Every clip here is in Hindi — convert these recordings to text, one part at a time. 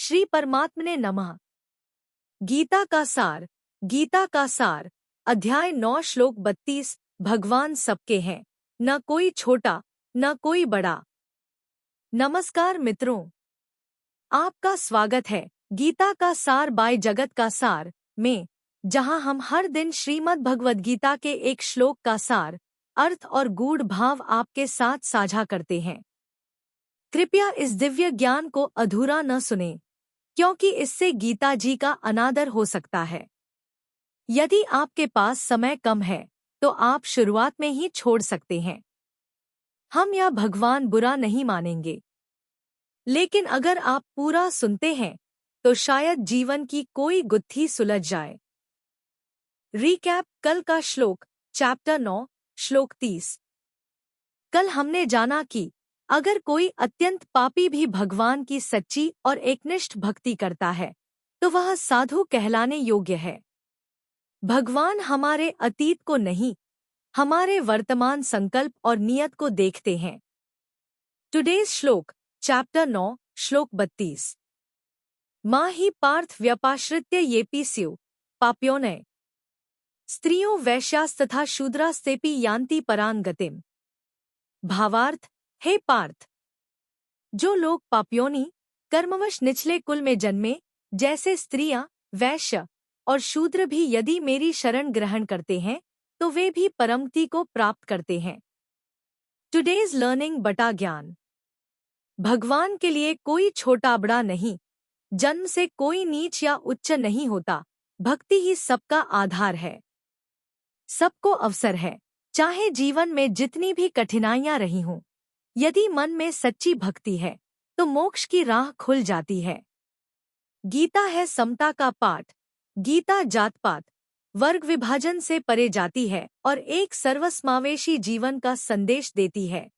श्री परमात्मने नमः। गीता का सार। गीता का सार, अध्याय 9 श्लोक 32। भगवान सबके हैं, न कोई छोटा न कोई बड़ा। नमस्कार मित्रों, आपका स्वागत है गीता का सार बाय जगत का सार में, जहां हम हर दिन श्रीमद् भगवद गीता के एक श्लोक का सार, अर्थ और गूढ़ भाव आपके साथ साझा करते हैं। कृपया इस दिव्य ज्ञान को अधूरा न सुनें, क्योंकि इससे गीता जी का अनादर हो सकता है। यदि आपके पास समय कम है तो आप शुरुआत में ही छोड़ सकते हैं। हम यह भगवान बुरा नहीं मानेंगे, लेकिन अगर आप पूरा सुनते हैं तो शायद जीवन की कोई गुत्थी सुलझ जाए। रीकैप। कल का श्लोक, चैप्टर 9 श्लोक 30। कल हमने जाना कि अगर कोई अत्यंत पापी भी भगवान की सच्ची और एकनिष्ठ भक्ति करता है तो वह साधु कहलाने योग्य है। भगवान हमारे अतीत को नहीं, हमारे वर्तमान संकल्प और नियत को देखते हैं। टुडेज श्लोक, चैप्टर 9 श्लोक 32। मां ही पार्थ व्यपाश्रित्य येपि स्युः पाप्योनय। स्त्रियों वैश्यास्तथा शूद्रास्तेपि यान्ति परां गतिम्। भावार्थ, हे पार्थ, जो लोग पाप्योनी कर्मवश निचले कुल में जन्मे, जैसे स्त्रियां, वैश्य और शूद्र भी यदि मेरी शरण ग्रहण करते हैं तो वे भी परमगति को प्राप्त करते हैं। टुडेज लर्निंग बटा ज्ञान। भगवान के लिए कोई छोटा बड़ा नहीं, जन्म से कोई नीच या उच्च नहीं होता। भक्ति ही सबका आधार है। सबको अवसर है, चाहे जीवन में जितनी भी कठिनाइयां रही हों। यदि मन में सच्ची भक्ति है तो मोक्ष की राह खुल जाती है। गीता है समता का पाठ। गीता जात पात, वर्ग विभाजन से परे जाती है और एक सर्वसमावेशी जीवन का संदेश देती है।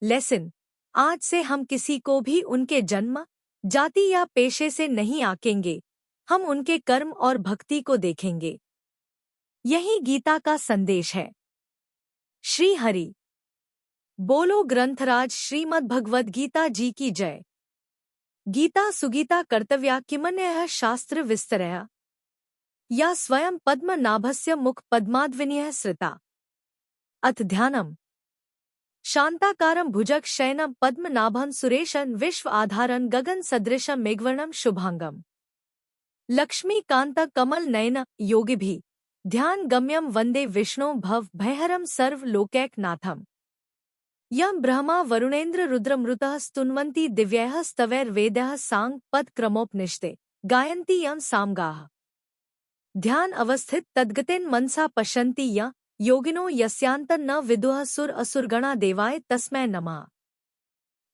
लेसन। आज से हम किसी को भी उनके जन्म, जाति या पेशे से नहीं आंकेंगे, हम उनके कर्म और भक्ति को देखेंगे। यही गीता का संदेश है। श्री हरि बोलो। ग्रंथराज श्रीमद् भगवद गीता जी की जय। गीता सुगीता कर्तव्या किमन्यः शास्त्र विस्तरया, या स्वयं पद्मनाभस्य मुख पद्माद्विनयः श्रिता। अथ ध्यानम्। शांताकारं भुजग शयनं पद्मनाभं सुरेशं विश्व आधारं गगन सदृशं मेघवर्णं शुभांगम। लक्ष्मीकांत कमल नयन योगिभिः ध्यान गम्यं वंदे विष्णु भव भयहरं सर्व लोकैकनाथम्। यं ब्रह्मा वरुणेन्द्र रुद्रमृतः स्तुन्वन्ति दिव्यैः स्तवैर्वेदैः सांग पद क्रमोपनिषदे गायन्ति यं सामगाः। ध्यान अवस्थित तद्गतेन मनसा पश्यन्ति यं योगिनो यस्यान्तं न विदुः सुर असुरगणा देवाय तस्मै नमः।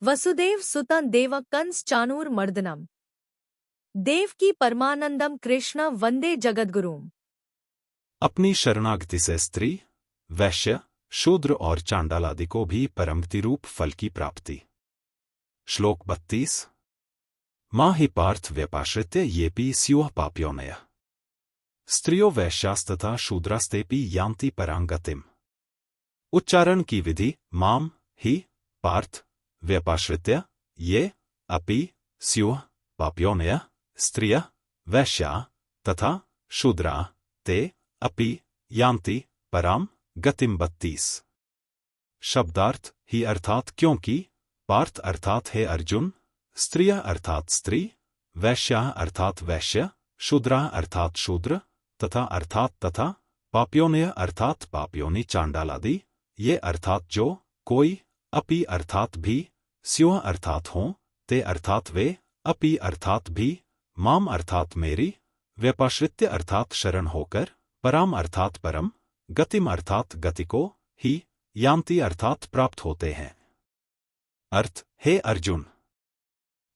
वसुदेव सुतं देव कंस चाणूरमर्दनम्। देवकी परमानंदम कृष्ण वंदे जगद्गुरुम्। अपनी शरणागति से स्त्री, वैश्य, शूद्र और चांडाल आदि को भी परमगति रूप फल की प्राप्ति। श्लोक 32। मां ही पार्थ व्यपाश्रित्य येपि स्युः पाप्योनयः। स्त्रियो वैश्यास्तथा शूद्रास्तेपि यान्ति परां गतिम्। उच्चारण की विधि। माम ही पार्थ व्यपाश्रित्य ये अपि स्युः पाप्योनयः। स्त्रियः वैश्या तथा शूद्रा ते अपि यान्ति पराम गतिम। 32। शब्दार्थ। ही अर्थात क्योंकि, पार्थ अर्थात है अर्जुन, स्त्रियः अर्थात स्त्री, वैश्या अर्थात वैश्य, शूद्रा अर्थात शूद्र तथा अर्थात तथा, पाप्योनय अर्थात पाप्योनी चांडाल आदि, ये अर्थात जो, कोई, अपि अर्थात भी, स्युः अर्थात हों, ते अर्थात वे, अपि अर्थात भी, माम अर्थात मेरी, व्यपाश्रित्य अर्थात शरण होकर, पराम अर्थात परम, गतिम अर्थात गति को, ही, यान्ति अर्थात प्राप्त होते हैं। अर्थ। हे अर्जुन,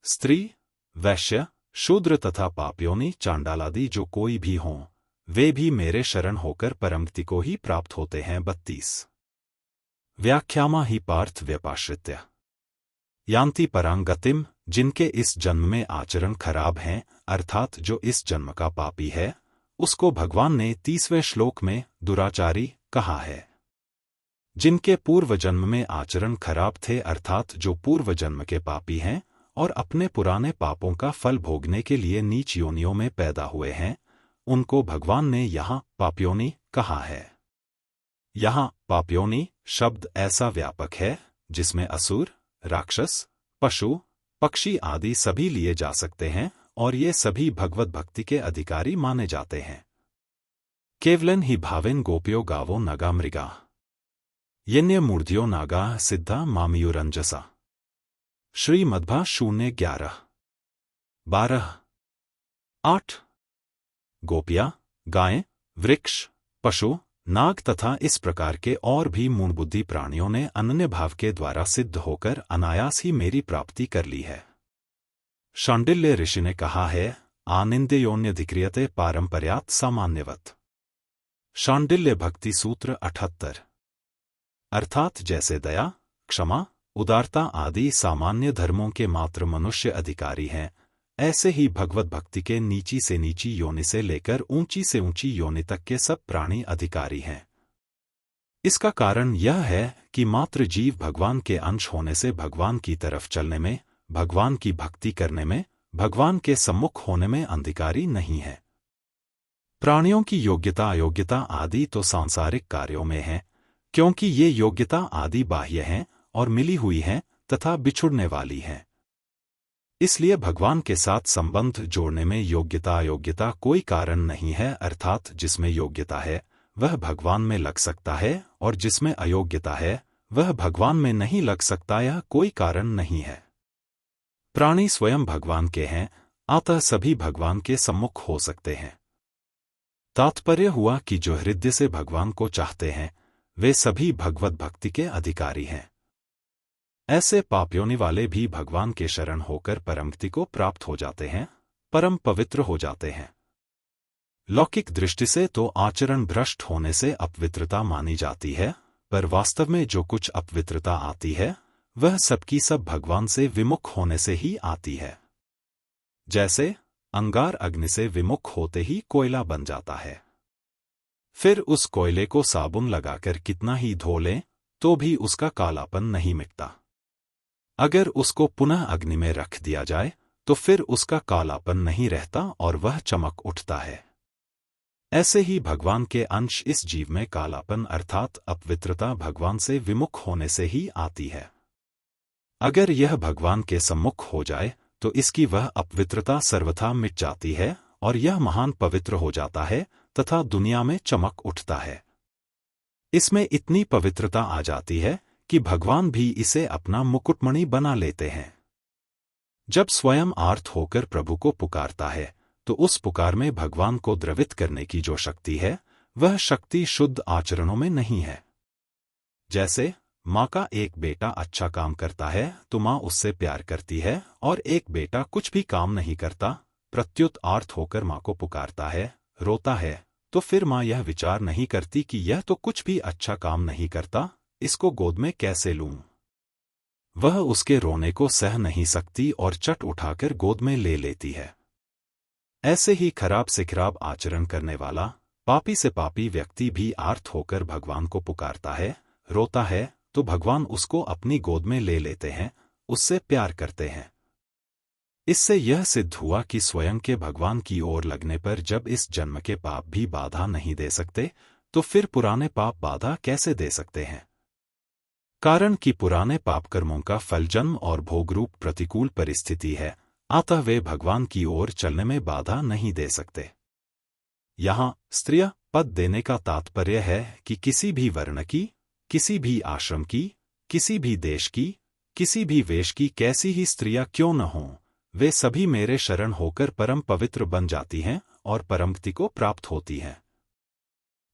स्त्री, वैश्य, शूद्र तथा पाप्योनी चांडाल आदि जो कोई भी हों, वे भी मेरे शरण होकर परमगति को ही प्राप्त होते हैं। 32। व्याख्यामा ही पार्थ व्यपाश्रित्य यान्ति परां गतिम। जिनके इस जन्म में आचरण खराब हैं, अर्थात जो इस जन्म का पापी है, उसको भगवान ने 30वें श्लोक में दुराचारी कहा है। जिनके पूर्व जन्म में आचरण खराब थे, अर्थात जो पूर्व जन्म के पापी हैं, और अपने पुराने पापों का फल भोगने के लिए नीच योनियों में पैदा हुए हैं, उनको भगवान ने यहाँ पापयोनि कहा है। यहाँ पापयोनि शब्द ऐसा व्यापक है जिसमें असुर, राक्षस, पशु, पक्षी आदि सभी लिए जा सकते हैं और ये सभी भगवत भक्ति के अधिकारी माने जाते हैं। केवलन ही भावेन गोप्यो गावो नगा मृगा यन्य मूर्ध्यो नागा सिद्धा मामयूरंजसा। श्रीमद्भा 0:11-12-8। गोपियाँ, गायें, वृक्ष, पशु, नाग तथा इस प्रकार के और भी मूढ़बुद्धि प्राणियों ने अनन्य भाव के द्वारा सिद्ध होकर अनायास ही मेरी प्राप्ति कर ली है। शांडिल्य ऋषि ने कहा है, आनिंद्योन्यधिक्रियते पारंपर्यात् सामान्यवत्। शांडिल्य भक्ति सूत्र 78। अर्थात जैसे दया, क्षमा, उदारता आदि सामान्य धर्मों के मात्र मनुष्य अधिकारी हैं, ऐसे ही भगवत भक्ति के नीची से नीची योनि से लेकर ऊंची से ऊंची योनि तक के सब प्राणी अधिकारी हैं। इसका कारण यह है कि मात्र जीव भगवान के अंश होने से भगवान की तरफ चलने में, भगवान की भक्ति करने में, भगवान के सम्मुख होने में अधिकारी नहीं है। प्राणियों की योग्यता अयोग्यता आदि तो सांसारिक कार्यों में है, क्योंकि ये योग्यता आदि बाह्य हैं और मिली हुई हैं तथा बिछुड़ने वाली हैं। इसलिए भगवान के साथ संबंध जोड़ने में योग्यता अयोग्यता कोई कारण नहीं है, अर्थात जिसमें योग्यता है वह भगवान में लग सकता है और जिसमें अयोग्यता है वह भगवान में नहीं लग सकता, यह कोई कारण नहीं है। प्राणी स्वयं भगवान के हैं, अतः सभी भगवान के सम्मुख हो सकते हैं। तात्पर्य हुआ कि जो हृदय से भगवान को चाहते हैं वे सभी भगवत भक्ति के अधिकारी हैं। ऐसे पापयोनि वाले भी भगवान के शरण होकर परमगति को प्राप्त हो जाते हैं, परम पवित्र हो जाते हैं। लौकिक दृष्टि से तो आचरण भ्रष्ट होने से अपवित्रता मानी जाती है, पर वास्तव में जो कुछ अपवित्रता आती है वह सबकी सब भगवान से विमुख होने से ही आती है। जैसे अंगार अग्नि से विमुख होते ही कोयला बन जाता है, फिर उस कोयले को साबुन लगाकर कितना ही धो लें तो भी उसका कालापन नहीं मिटता। अगर उसको पुनः अग्नि में रख दिया जाए तो फिर उसका कालापन नहीं रहता और वह चमक उठता है। ऐसे ही भगवान के अंश इस जीव में कालापन अर्थात अपवित्रता भगवान से विमुख होने से ही आती है। अगर यह भगवान के सम्मुख हो जाए तो इसकी वह अपवित्रता सर्वथा मिट जाती है और यह महान पवित्र हो जाता है तथा दुनिया में चमक उठता है। इसमें इतनी पवित्रता आ जाती है कि भगवान भी इसे अपना मुकुटमणि बना लेते हैं। जब स्वयं आर्त होकर प्रभु को पुकारता है तो उस पुकार में भगवान को द्रवित करने की जो शक्ति है वह शक्ति शुद्ध आचरणों में नहीं है। जैसे माँ का एक बेटा अच्छा काम करता है तो माँ उससे प्यार करती है, और एक बेटा कुछ भी काम नहीं करता, प्रत्युत आर्त होकर माँ को पुकारता है, रोता है, तो फिर माँ यह विचार नहीं करती कि यह तो कुछ भी अच्छा काम नहीं करता, इसको गोद में कैसे लूं। वह उसके रोने को सह नहीं सकती और चट उठाकर गोद में ले लेती है। ऐसे ही खराब से खराब आचरण करने वाला पापी से पापी व्यक्ति भी आर्त होकर भगवान को पुकारता है, रोता है, तो भगवान उसको अपनी गोद में ले लेते हैं, उससे प्यार करते हैं। इससे यह सिद्ध हुआ कि स्वयं के भगवान की ओर लगने पर जब इस जन्म के पाप भी बाधा नहीं दे सकते तो फिर पुराने पाप बाधा कैसे दे सकते हैं। कारण कि पुराने पाप कर्मों का फल जन्म और भोगरूप प्रतिकूल परिस्थिति है, अतः वे भगवान की ओर चलने में बाधा नहीं दे सकते। यहाँ स्त्रिय पद देने का तात्पर्य है कि किसी भी वर्ण की, किसी भी आश्रम की, किसी भी देश की, किसी भी वेश की कैसी ही स्त्रियां क्यों न हों, वे सभी मेरे शरण होकर परम पवित्र बन जाती हैं और परमगति को प्राप्त होती हैं।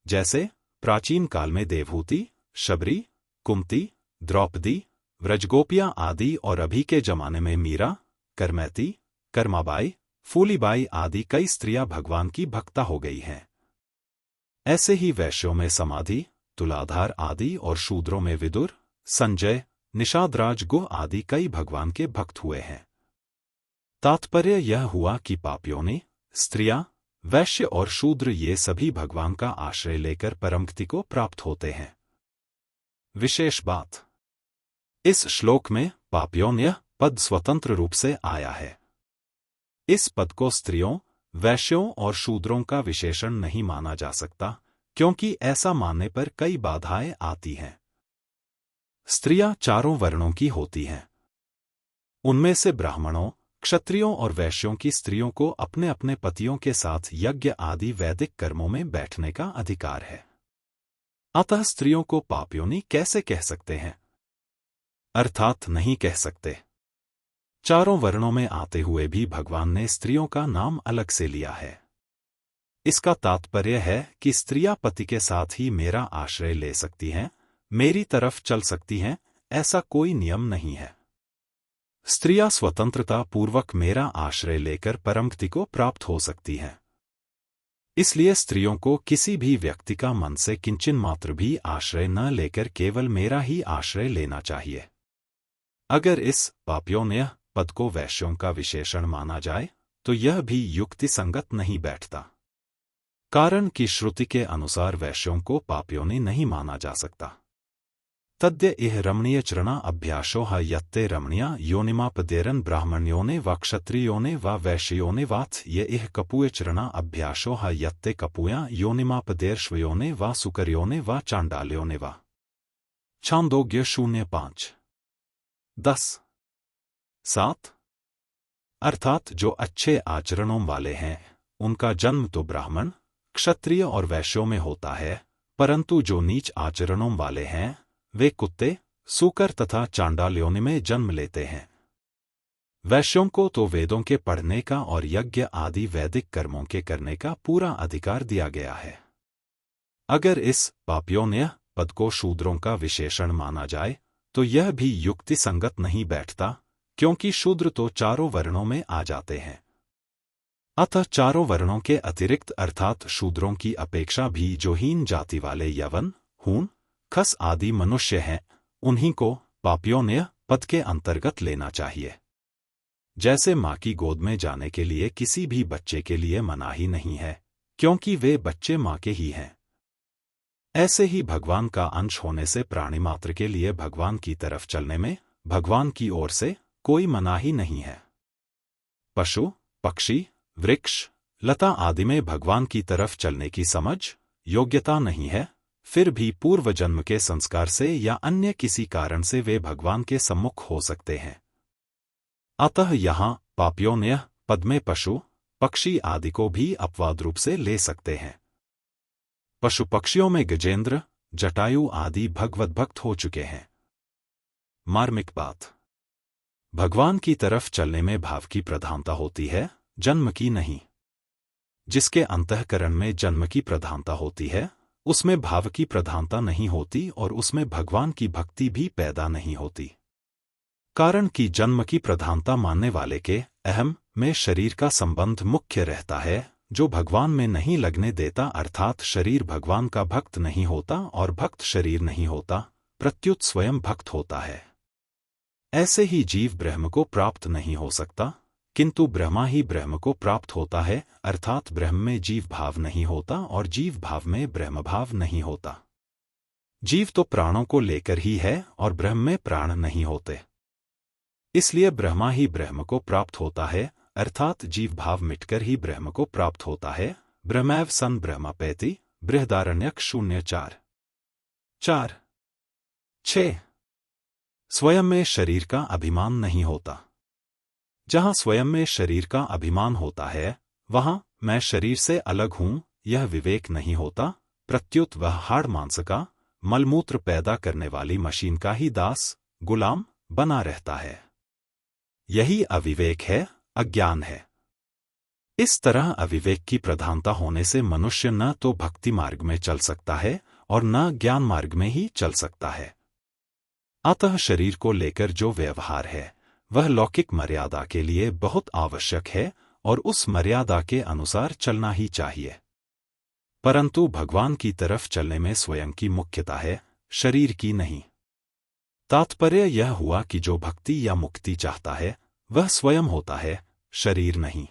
जैसे प्राचीन काल में देवहूति, शबरी, कुंती, द्रौपदी, व्रजगोपियां आदि और अभी के जमाने में मीरा, करमैती, कर्माबाई, फूलीबाई आदि कई स्त्रियां भगवान की भक्ता हो गई हैं। ऐसे ही वैश्यों में समाधि, तुलाधार आदि और शूद्रों में विदुर, संजय, निषादराज गो आदि कई भगवान के भक्त हुए हैं। तात्पर्य यह हुआ कि पापियों ने, स्त्रियां, वैश्य और शूद्र ये सभी भगवान का आश्रय लेकर परमगति को प्राप्त होते हैं। विशेष बात, इस श्लोक में पापियों ने पद स्वतंत्र रूप से आया है। इस पद को स्त्रियों, वैश्यों और शूद्रों का विशेषण नहीं माना जा सकता, क्योंकि ऐसा मानने पर कई बाधाएं आती हैं। स्त्रियां चारों वर्णों की होती हैं। उनमें से ब्राह्मणों, क्षत्रियों और वैश्यों की स्त्रियों को अपने अपने पतियों के साथ यज्ञ आदि वैदिक कर्मों में बैठने का अधिकार है। अतः स्त्रियों को पापयोनि कैसे कह सकते हैं? अर्थात नहीं कह सकते। चारों वर्णों में आते हुए भी भगवान ने स्त्रियों का नाम अलग से लिया है। इसका तात्पर्य है कि स्त्रियां पति के साथ ही मेरा आश्रय ले सकती हैं, मेरी तरफ चल सकती हैं, ऐसा कोई नियम नहीं है। स्त्रियां स्वतंत्रता पूर्वक मेरा आश्रय लेकर परमगति को प्राप्त हो सकती हैं। इसलिए स्त्रियों को किसी भी व्यक्ति का मन से किंचन मात्र भी आश्रय न लेकर केवल मेरा ही आश्रय लेना चाहिए। अगर इस पाप्योन्य पद को वैश्यों का विशेषण माना जाए तो यह भी युक्ति संगत नहीं बैठता, कारण कि श्रुति के अनुसार वैश्यों को पाप्योनि नहीं माना जा सकता। तद्य इह रमणीय चरणा अभ्यासो ह यत्ते रमणीया योनिमापदेरन ब्राह्मण्योने व क्षत्रियोने व वैश्योने वाथ ये इह कपूय चरणा अभ्यासो ह यत्ते कपूया योनिमापदेर्श्वयोने व सुकर्योने व चांडाल्योने व। छांदोग्य 0:5। 10:7। अर्थात जो अच्छे आचरणों वाले हैं उनका जन्म तो ब्राह्मण, क्षत्रिय और वैश्यों में होता है, परंतु जो नीच आचरणों वाले हैं वे कुत्ते, सूकर तथा चांडाल्यों में जन्म लेते हैं। वैश्यों को तो वेदों के पढ़ने का और यज्ञ आदि वैदिक कर्मों के करने का पूरा अधिकार दिया गया है। अगर इस पाप्योन्य पद को शूद्रों का विशेषण माना जाए तो यह भी युक्ति संगत नहीं बैठता, क्योंकि शूद्र तो चारों वर्णों में आ जाते हैं। अतः चारों वर्णों के अतिरिक्त अर्थात शूद्रों की अपेक्षा भी जो हीन जाति वाले यवन, हून, खस आदि मनुष्य हैं, उन्हीं को पाप्योन्य पद के अंतर्गत लेना चाहिए। जैसे माँ की गोद में जाने के लिए किसी भी बच्चे के लिए मनाही नहीं है, क्योंकि वे बच्चे माँ के ही हैं, ऐसे ही भगवान का अंश होने से प्राणी मात्र के लिए भगवान की तरफ चलने में भगवान की ओर से कोई मनाही नहीं है। पशु, पक्षी, वृक्ष, लता आदि में भगवान की तरफ चलने की समझ, योग्यता नहीं है, फिर भी पूर्व जन्म के संस्कार से या अन्य किसी कारण से वे भगवान के सम्मुख हो सकते हैं। अतः यहाँ पाप्योन्य पद में पशु, पक्षी आदि को भी अपवाद रूप से ले सकते हैं। पशु पक्षियों में गजेंद्र, जटायु आदि भगवत भक्त हो चुके हैं। मार्मिक बात, भगवान की तरफ चलने में भाव की प्रधानता होती है, जन्म की नहीं। जिसके अंतःकरण में जन्म की प्रधानता होती है उसमें भाव की प्रधानता नहीं होती और उसमें भगवान की भक्ति भी पैदा नहीं होती। कारण कि जन्म की प्रधानता मानने वाले के अहम में शरीर का संबंध मुख्य रहता है, जो भगवान में नहीं लगने देता, अर्थात शरीर भगवान का भक्त नहीं होता और भक्त शरीर नहीं होता, प्रत्युत स्वयं भक्त होता है। ऐसे ही जीव ब्रह्म को प्राप्त नहीं हो सकता, किंतु ब्रह्मा ही ब्रह्म को प्राप्त होता है, अर्थात ब्रह्म में जीव भाव नहीं होता और जीव भाव में ब्रह्म भाव नहीं होता। जीव तो प्राणों को लेकर ही है और ब्रह्म में प्राण नहीं होते, इसलिए ब्रह्मा ही ब्रह्म को प्राप्त होता है, अर्थात जीव भाव मिटकर ही ब्रह्म को प्राप्त होता है। ब्रह्मैव सन ब्रह्मपेति, बृहदारण्यक 0:4। 4:6। स्वयं में शरीर का अभिमान नहीं होता। जहां स्वयं में शरीर का अभिमान होता है वहां मैं शरीर से अलग हूं यह विवेक नहीं होता, प्रत्युत वह हाड़ मांस का, मलमूत्र पैदा करने वाली मशीन का ही दास, गुलाम बना रहता है। यही अविवेक है, अज्ञान है। इस तरह अविवेक की प्रधानता होने से मनुष्य न तो भक्ति मार्ग में चल सकता है और न ज्ञान मार्ग में ही चल सकता है। अतः शरीर को लेकर जो व्यवहार है वह लौकिक मर्यादा के लिए बहुत आवश्यक है और उस मर्यादा के अनुसार चलना ही चाहिए, परंतु भगवान की तरफ चलने में स्वयं की मुख्यता है, शरीर की नहीं। तात्पर्य यह हुआ कि जो भक्ति या मुक्ति चाहता है वह स्वयं होता है, शरीर नहीं।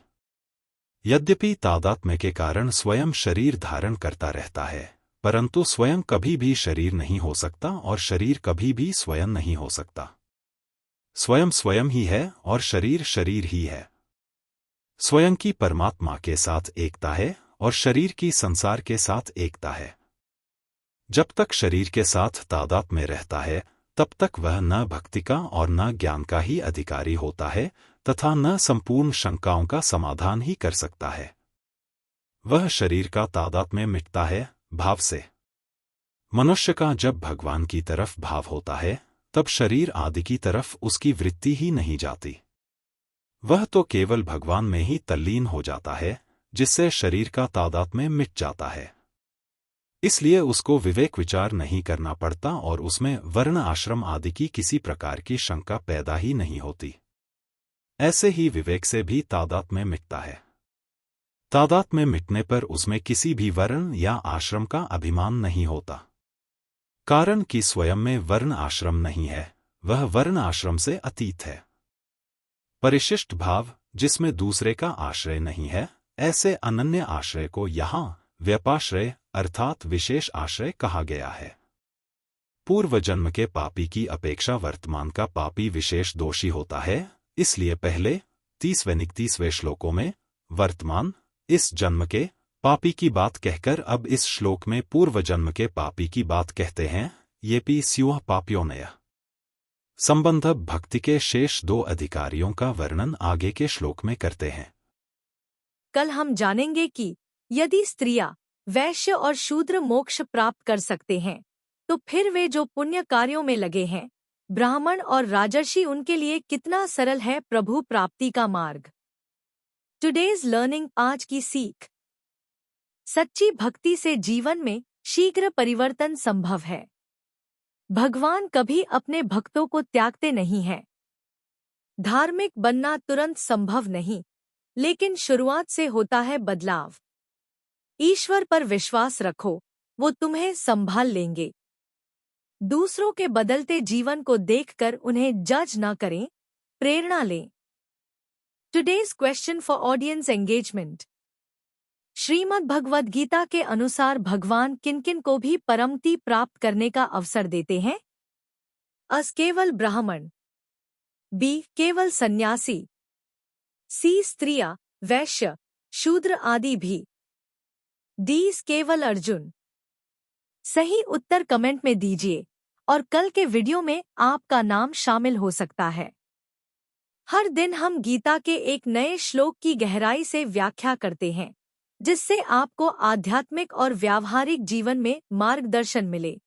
यद्यपि तादात्म्य के कारण स्वयं शरीर धारण करता रहता है, परंतु स्वयं कभी भी शरीर नहीं हो सकता और शरीर कभी भी स्वयं नहीं हो सकता। स्वयं स्वयं ही है और शरीर शरीर ही है। स्वयं की परमात्मा के साथ एकता है और शरीर की संसार के साथ एकता है। जब तक शरीर के साथ तादाद में रहता है तब तक वह न भक्ति का और न ज्ञान का ही अधिकारी होता है तथा न संपूर्ण शंकाओं का समाधान ही कर सकता है। वह शरीर का तादाद में मिटता है भाव से। मनुष्य का जब भगवान की तरफ भाव होता है तब शरीर आदि की तरफ उसकी वृत्ति ही नहीं जाती। वह तो केवल भगवान में ही तल्लीन हो जाता है, जिससे शरीर का तादाद में मिट जाता है। इसलिए उसको विवेक विचार नहीं करना पड़ता और उसमें वर्ण आश्रम आदि की किसी प्रकार की शंका पैदा ही नहीं होती। ऐसे ही विवेक से भी तादाद में मिटता है। तादाद में मिटने पर उसमें किसी भी वर्ण या आश्रम का अभिमान नहीं होता, कारण कि स्वयं में वर्ण आश्रम नहीं है, वह वर्ण आश्रम से अतीत है। परिशिष्ट भाव, जिसमें दूसरे का आश्रय नहीं है, ऐसे अनन्य आश्रय को यहाँ व्यपाश्रय अर्थात विशेष आश्रय कहा गया है। पूर्व जन्म के पापी की अपेक्षा वर्तमान का पापी विशेष दोषी होता है, इसलिए पहले 30वें श्लोकों में वर्तमान इस जन्म के पापी की बात कहकर अब इस श्लोक में पूर्व जन्म के पापी की बात कहते हैं। ये पी स्युह पाप्योनय संबंध भक्ति के शेष 2 अधिकारियों का वर्णन आगे के श्लोक में करते हैं। कल हम जानेंगे कि यदि स्त्रियां वैश्य और शूद्र मोक्ष प्राप्त कर सकते हैं तो फिर वे जो पुण्य कार्यों में लगे हैं, ब्राह्मण और राजर्षि, उनके लिए कितना सरल है प्रभु प्राप्ति का मार्ग। टुडेज लर्निंग, आज की सीख। सच्ची भक्ति से जीवन में शीघ्र परिवर्तन संभव है। भगवान कभी अपने भक्तों को त्यागते नहीं हैं। धार्मिक बनना तुरंत संभव नहीं, लेकिन शुरुआत से होता है बदलाव। ईश्वर पर विश्वास रखो, वो तुम्हें संभाल लेंगे। दूसरों के बदलते जीवन को देखकर उन्हें जज न करें, प्रेरणा लें। Today's question for audience engagement. Shrimad Bhagavad Gita के अनुसार भगवान किन-किन को भी परमति प्राप्त करने का अवसर देते हैं? अस केवल ब्राह्मण, बी केवल सन्यासी, सी स्त्रियां, वैश्य, शूद्र आदि भी, डी केवल अर्जुन। सही उत्तर कमेंट में दीजिए और कल के वीडियो में आपका नाम शामिल हो सकता है। हर दिन हम गीता के एक नए श्लोक की गहराई से व्याख्या करते हैं, जिससे आपको आध्यात्मिक और व्यावहारिक जीवन में मार्गदर्शन मिले।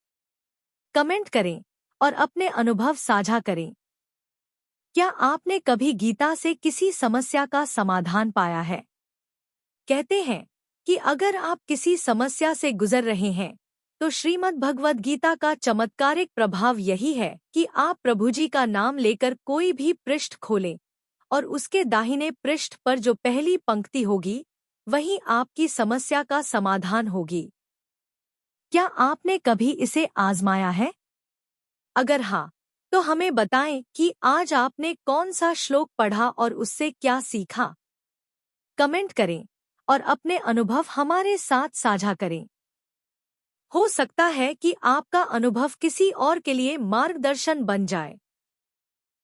कमेंट करें और अपने अनुभव साझा करें। क्या आपने कभी गीता से किसी समस्या का समाधान पाया है? कहते हैं कि अगर आप किसी समस्या से गुजर रहे हैं तो श्रीमद् भगवद गीता का चमत्कारिक प्रभाव यही है कि आप प्रभु जी का नाम लेकर कोई भी पृष्ठ खोलें और उसके दाहिने पृष्ठ पर जो पहली पंक्ति होगी वही आपकी समस्या का समाधान होगी। क्या आपने कभी इसे आजमाया है? अगर हाँ, तो हमें बताएं कि आज आपने कौन सा श्लोक पढ़ा और उससे क्या सीखा। कमेंट करें और अपने अनुभव हमारे साथ साझा करें। हो सकता है कि आपका अनुभव किसी और के लिए मार्गदर्शन बन जाए।